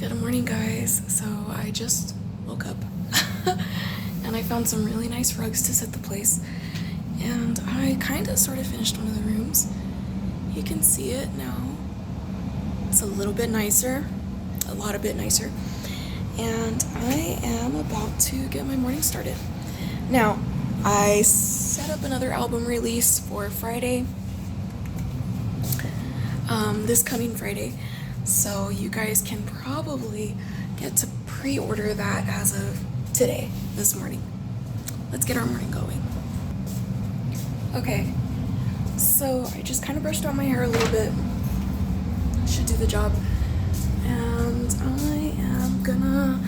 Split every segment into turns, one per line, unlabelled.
Good morning, guys. So I just woke up and I found some really nice rugs to set the place, and I kind of sort of finished one of the rooms. You can see it now. It's a little bit nicer, a lot a bit nicer, and I am about to get my morning started. Now, I set up another album release for Friday, this coming Friday. So you guys can probably get to pre-order that as of today, this morning. Let's get our morning going. Okay, so I just kind of brushed out my hair a little bit. Should do the job. And I am gonna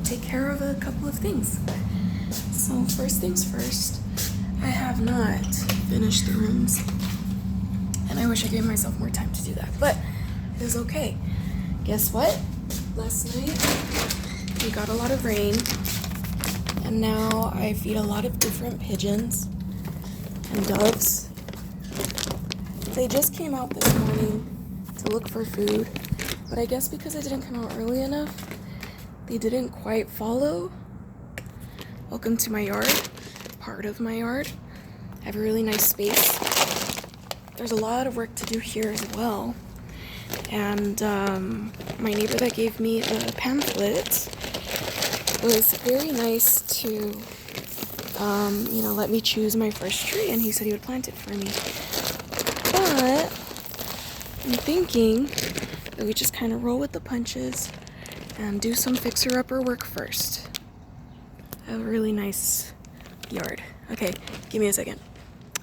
take care of a couple of things. So first things first, I have not finished the rooms. And I wish I gave myself more time to do that, but it is okay. Guess what? Last night we got a lot of rain, and now I feed a lot of different pigeons and doves. They just came out this morning to look for food, but I guess because I didn't come out early enough, they didn't quite follow. Welcome to my yard, part of my yard. I have a really nice space. There's a lot of work to do here as well. And my neighbor that gave me a pamphlet was very nice to, let me choose my first tree, and he said he would plant it for me. But I'm thinking that we just kind of roll with the punches and do some fixer-upper work first. I have a really nice yard. Okay, give me a second,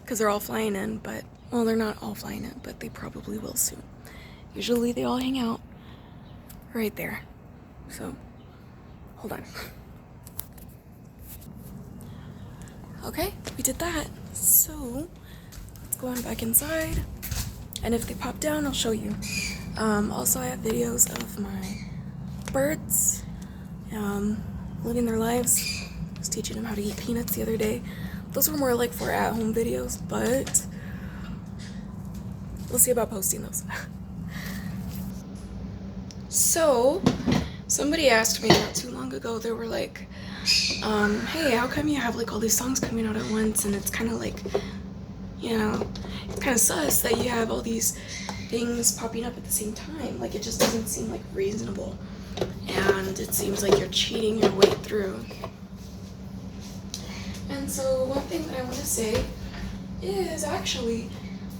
because they're all flying in, but, well, they're not all flying in, but they probably will soon. Usually they all hang out right there. So, hold on. Okay, we did that. So, let's go on back inside. And if they pop down, I'll show you. Also, I have videos of my birds living their lives. I was teaching them how to eat peanuts the other day. Those were more like for at-home videos, but we'll see about posting those. So, somebody asked me not too long ago, they were like, hey, how come you have like all these songs coming out at once, and it's kind of like, it's kind of sus that you have all these things popping up at the same time. Like, it just doesn't seem like reasonable, and it seems like you're cheating your way through. And so one thing that I want to say is actually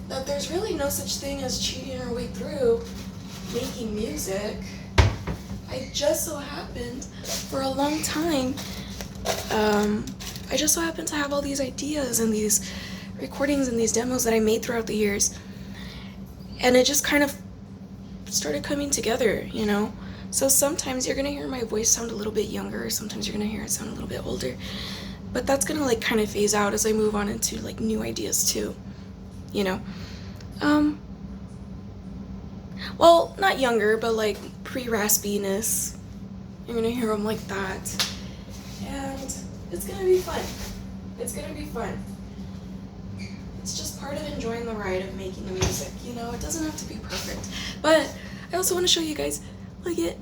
that there's really no such thing as cheating your way through making music. I just so happened for a long time, I just so happened to have all these ideas and these recordings and these demos that I made throughout the years, and it just kind of started coming together, So sometimes you're gonna hear my voice sound a little bit younger, sometimes you're gonna hear it sound a little bit older, but that's gonna like kind of phase out as I move on into like new ideas too, well, not younger, but like pre-raspiness. You're gonna hear them like that. And it's gonna be fun. It's gonna be fun. It's just part of enjoying the ride of making the music, It doesn't have to be perfect. But I also want to show you guys, look it.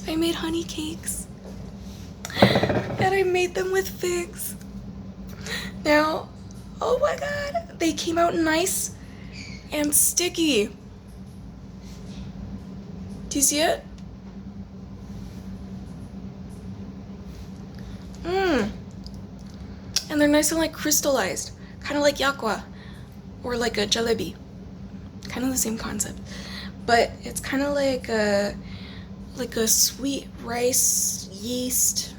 I made honey cakes. And I made them with figs. Now, oh my god, they came out nice and sticky. Do you see it? And they're nice and like crystallized, kind of like yakwa or like a jalebi. Kind of the same concept, but it's kind of like a sweet rice yeast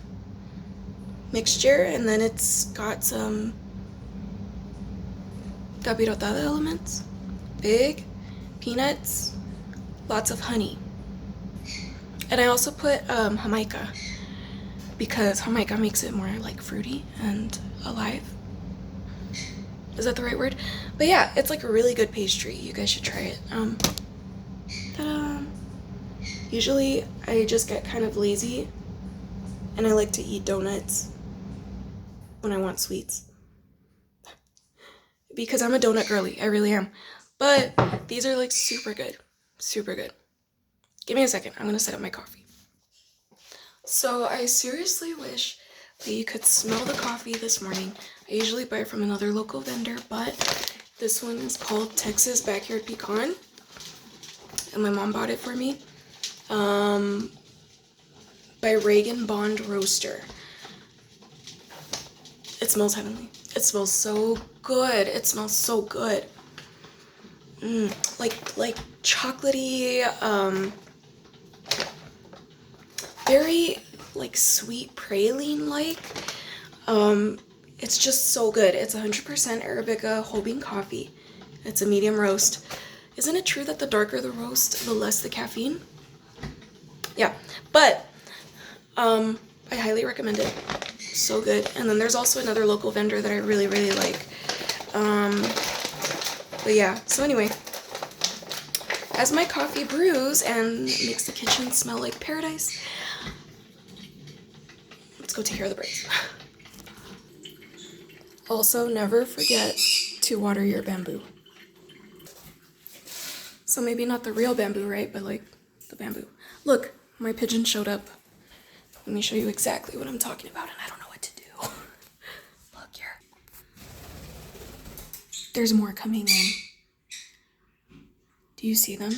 mixture, and then it's got some capirotada elements, big peanuts, lots of honey, and I also put Jamaica, because Jamaica makes it more like fruity and alive. Is that the right word? But yeah, it's like a really good pastry. You guys should try it. Ta-da! Usually I just get kind of lazy and I like to eat donuts when I want sweets, because I'm a donut girly. I really am. But these are like super good. Super good. Give me a second. I'm gonna set up my coffee. So I seriously wish that you could smell the coffee this morning. I usually buy it from another local vendor, but this one is called Texas Backyard Pecan. And my mom bought it for me. By Reagan Bond Roaster. It smells heavenly. It smells so good. It smells so good. Like chocolatey, very like sweet praline like. It's just so good. It's 100% Arabica whole bean coffee. It's a medium roast. Isn't it true that the darker the roast, the less the caffeine? Yeah, but I highly recommend it. So good. And then there's also another local vendor that I really, really like. But yeah, so anyway, as my coffee brews and makes the kitchen smell like paradise, let's go take care of the birds. Also, never forget to water your bamboo. So maybe not the real bamboo, right? But like the bamboo. Look, my pigeon showed up. Let me show you exactly what I'm talking about, and I don't know what to do. Look here. There's more coming in. Do you see them?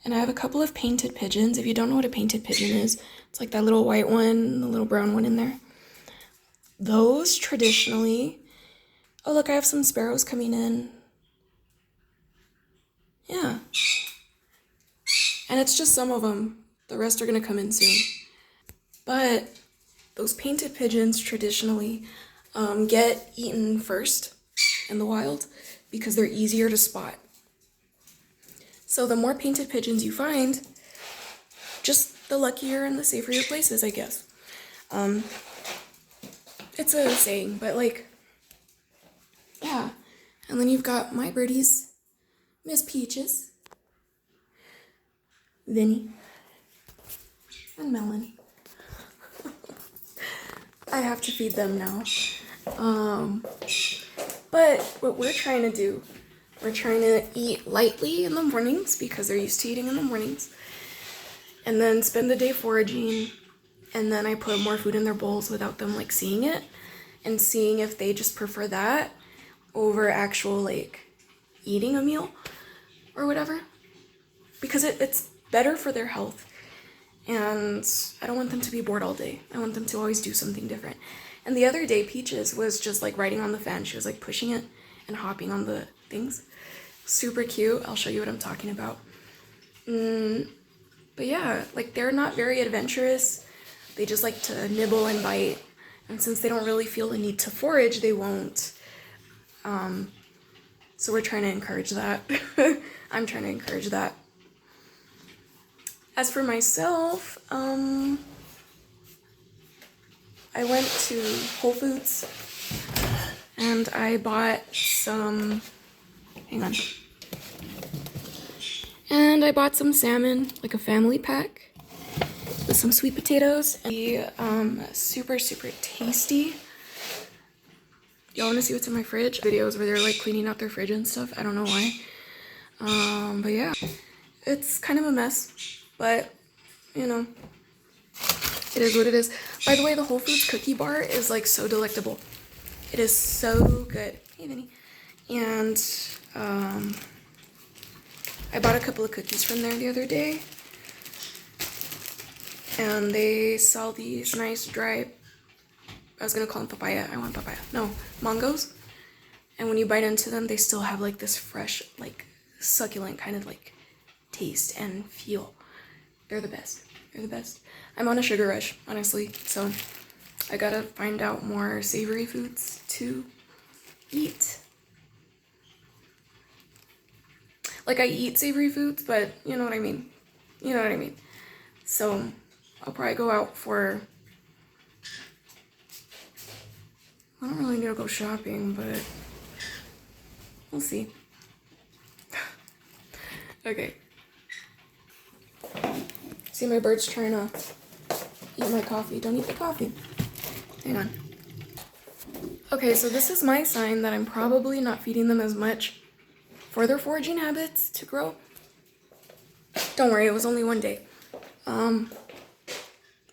And I have a couple of painted pigeons. If you don't know what a painted pigeon is, it's like that little white one, the little brown one in there. Those traditionally... Oh, look, I have some sparrows coming in. Yeah. And it's just some of them. The rest are going to come in soon. But those painted pigeons traditionally get eaten first in the wild because they're easier to spot. So the more painted pigeons you find, just the luckier and the safer your place is, I guess. It's a saying, but like, yeah. And then you've got my birdies, Miss Peaches, Vinny, and Melanie. I have to feed them now. But what we're trying to do, we're trying to eat lightly in the mornings because they're used to eating in the mornings. And then spend the day foraging. And then I put more food in their bowls without them like seeing it. And seeing if they just prefer that over actual like eating a meal or whatever. Because it's better for their health. And I don't want them to be bored all day. I want them to always do something different. And the other day, Peaches was just like riding on the fan. She was like pushing it and hopping on the things. Super cute. I'll show you what I'm talking about. But yeah, like they're not very adventurous. They just like to nibble and bite. And since they don't really feel the need to forage, they won't. So we're trying to encourage that. I'm trying to encourage that. As for myself, I went to Whole Foods and I bought some, hang on. And I bought some salmon, like a family pack, with some sweet potatoes. And super, super tasty. Y'all wanna see what's in my fridge? Videos where they're like cleaning out their fridge and stuff. I don't know why. But yeah, it's kind of a mess, but you know, it is what it is. By the way, the Whole Foods cookie bar is like so delectable. It is so good. Hey, Vinny. And I bought a couple of cookies from there the other day. And they sell these nice dry, I was gonna call them papaya. I want papaya. No, mangoes. And when you bite into them, they still have like this fresh, like succulent kind of like taste and feel. They're the best. They're the best. I'm on a sugar rush, honestly. So I gotta find out more savory foods to eat. Like I eat savory foods, but you know what I mean. You know what I mean. So I'll probably go out for, I don't really need to go shopping, but we'll see. Okay. See, my bird's trying to eat my coffee. Don't eat the coffee. Hang on. Okay, so this is my sign that I'm probably not feeding them as much for their foraging habits to grow. Don't worry, it was only one day. But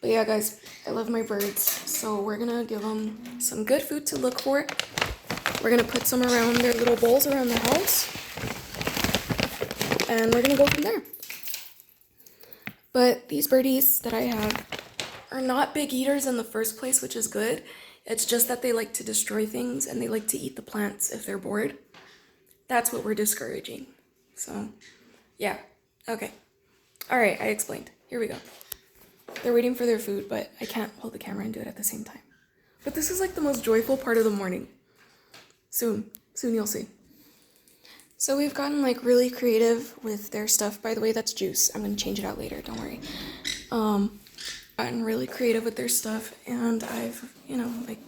yeah, guys, I love my birds, so we're gonna give them some good food to look for. We're gonna put some around their little bowls around the house, and we're gonna go from there. But these birdies that I have are not big eaters in the first place, which is good. It's just that they like to destroy things and they like to eat the plants if they're bored. That's what we're discouraging. So, yeah. Okay. All right, I explained. Here we go. They're waiting for their food, but I can't hold the camera and do it at the same time. But this is like the most joyful part of the morning. Soon you'll see. So we've gotten like really creative with their stuff. By the way, that's juice. I'm gonna change it out later, don't worry. Gotten really creative with their stuff, and I've, like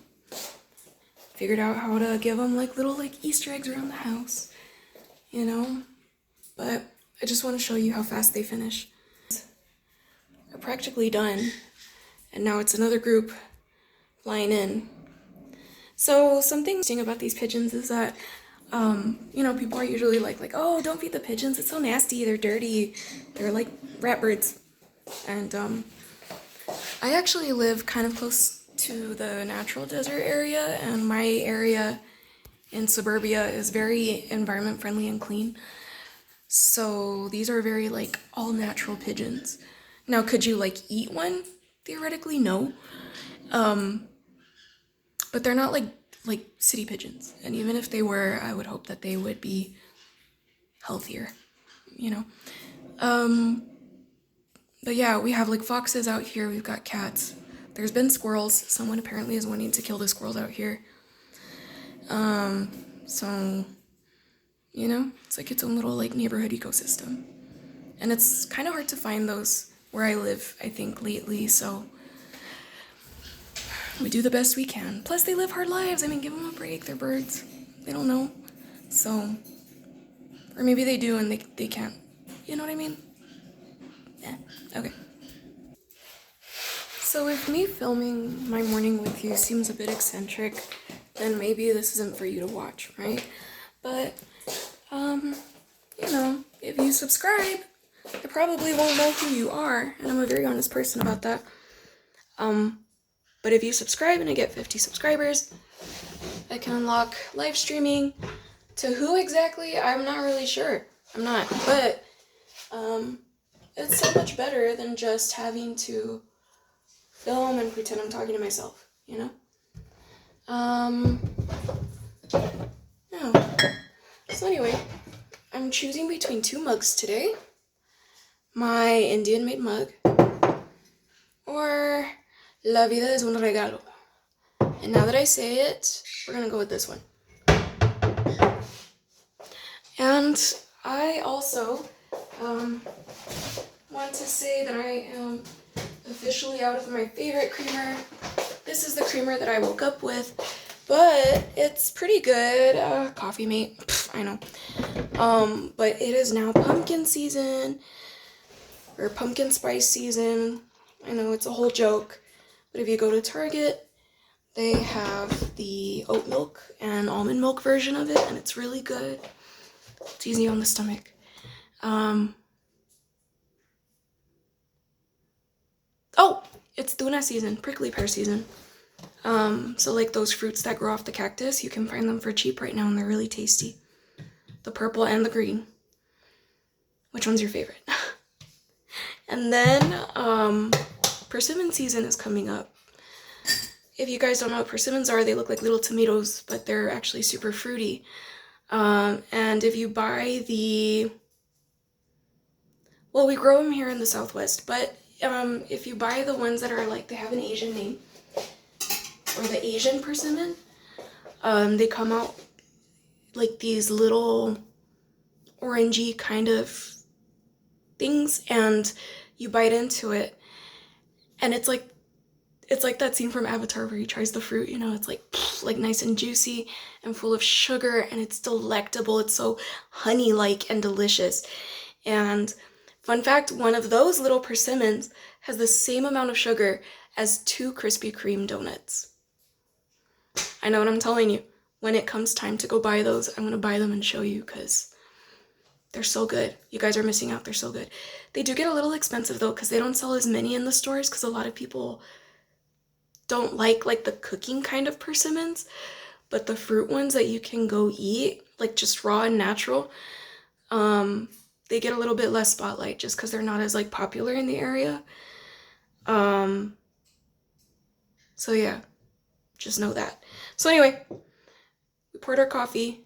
figured out how to give them like little like Easter eggs around the house, But I just want to show you how fast they finish. They're practically done, and now it's another group flying in. So something interesting about these pigeons is that, people are usually like, oh, don't feed the pigeons. It's so nasty. They're dirty. They're like rat birds. And I actually live kind of close to the natural desert area, and my area in suburbia is very environment friendly and clean. So these are very like all natural pigeons. Now, could you like eat one? Theoretically, no. But they're not like city pigeons. And even if they were, I would hope that they would be healthier, But yeah, we have like foxes out here. We've got cats. There's been squirrels. Someone apparently is wanting to kill the squirrels out here. So, it's like its own little like neighborhood ecosystem. And it's kind of hard to find those where I live, I think, lately. So we do the best we can. Plus, they live hard lives. I mean, give them a break. They're birds. They don't know. So, or maybe they do and they can't. You know what I mean? Yeah, okay. So if me filming my morning with you seems a bit eccentric, then maybe this isn't for you to watch, right? But, if you subscribe, I probably won't know who you are, and I'm a very honest person about that. But if you subscribe and I get 50 subscribers, I can unlock live streaming. To who exactly, I'm not really sure. I'm not, but, it's so much better than just having to film and pretend I'm talking to myself, Yeah. So anyway, I'm choosing between two mugs today. My Indian-made mug, or La vida es un regalo. And now that I say it, we're gonna go with this one. And I also, want to say that I am officially out of my favorite creamer. This is the creamer that I woke up with, but it's pretty good. Coffee Mate, I know. But it is now pumpkin season, or pumpkin spice season. I know it's a whole joke, but if you go to Target, they have the oat milk and almond milk version of it, and it's really good. It's easy on the stomach. Oh, it's tuna season, prickly pear season. So like those fruits that grow off the cactus, you can find them for cheap right now, and they're really tasty. The purple and the green. Which one's your favorite? And then, persimmon season is coming up. If you guys don't know what persimmons are, they look like little tomatoes, but they're actually super fruity. And if you buy well, we grow them here in the Southwest, but if you buy the ones that are like, they have an Asian name, or the Asian persimmon, they come out like these little orangey kind of things, and you bite into it, and it's like that scene from Avatar where he tries the fruit, it's like nice and juicy and full of sugar, and it's delectable. It's so honey-like and delicious. And fun fact, one of those little persimmons has the same amount of sugar as 2 Krispy Kreme donuts. I know what I'm telling you. When it comes time to go buy those, I'm gonna buy them and show you because they're so good. You guys are missing out. They're so good. They do get a little expensive though because they don't sell as many in the stores because a lot of people don't like the cooking kind of persimmons, but the fruit ones that you can go eat, like just raw and natural, they get a little bit less spotlight just because they're not as like popular in the area. So yeah, just know that. So anyway, we poured our coffee.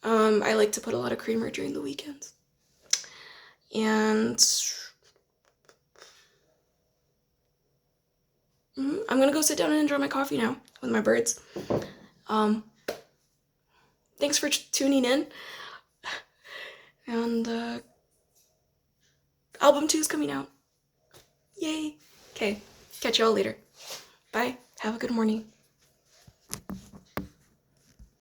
I like to put a lot of creamer during the weekends. And I'm gonna go sit down and enjoy my coffee now with my birds. Thanks for tuning in. And album 2 is coming out. Yay. Okay, catch y'all later. Bye. Have a good morning.